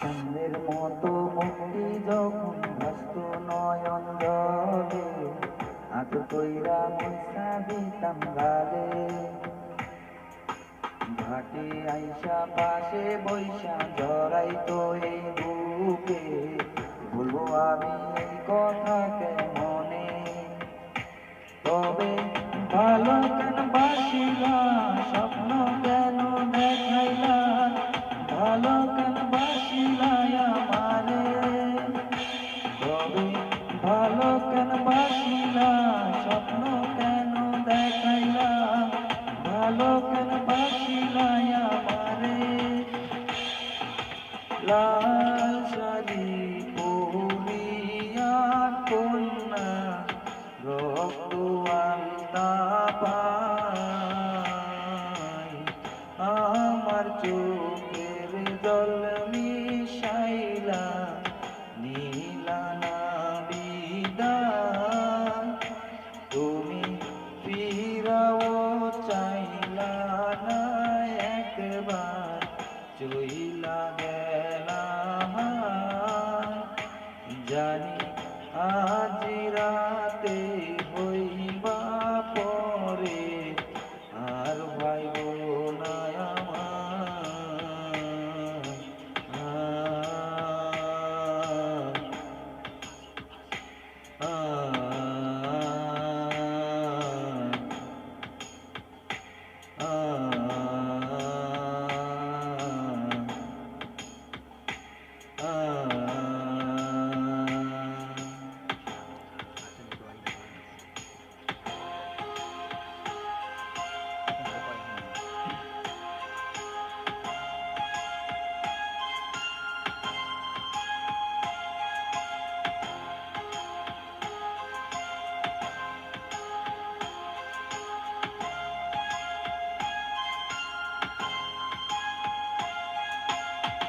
চাঁদের মতো মুক্তি যখন ভাসত নয়ন জলে, আদর কইরা মুইসা দিতাম গালে। ঘাটে আইসা পাশে বৈশা জড়াইতো এই বুকে, বলবো আমি এই কথা কেমনে। তবে ভালো কেন বাসিলা, স্বপ্ন কেন দেখাইলা, ভালো কেন বাসিলা আমারে। তবে ভালো কেন বাসিলা, স্বপ্ন কেন দেখাইলা, ভালো কেন বাসিলা আমারে। লাল শাড়ি পরিয়া কন্যা রক্ত আলতা পায়, আমার চোখের জল মিশাইলা নীলা না বিদায়। তুমি ফিরাও চাইলা না একবার, চইলা গেলা। জানি আজ রাতে হইবা পরে, আর ভাইব না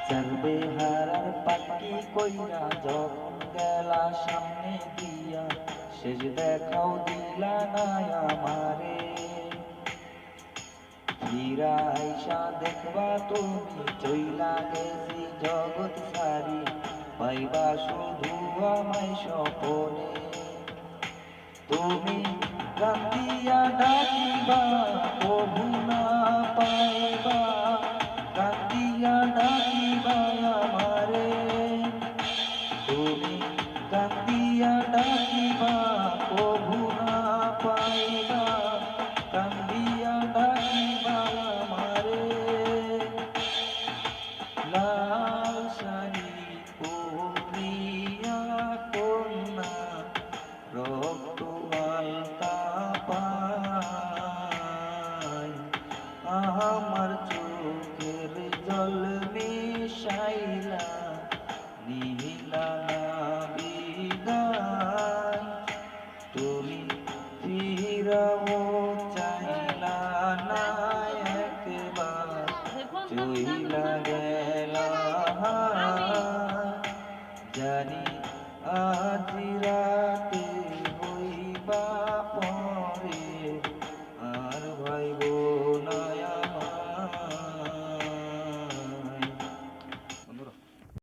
চলবে হারার পাখি কইরা যখন গেলা সামনে দিয়া, শেষ দেখাও দিলা না আমারে। ফিরা আইসা দেখবা তুমি চইলা গেছি জগৎ সারি, পাইবা শুধু আমায় স্বপনে। তুমি কান্দিয়া ডাকিবা কভু না পাইবা, কান্দিয়া ডাকিবা আমারে। তুমি কান্দিয়া ডাকিবা কভু না পাইবা, কান্দিয়া ডাকিবা আমারে। লাল শাড়ি পরিয়া কন্যা রক্ত আলতা পায়, আমার চোখের জল মিশাইলা নীলা না বিদায়। তুমি ফিরাও চাইলা না একবার, চইলা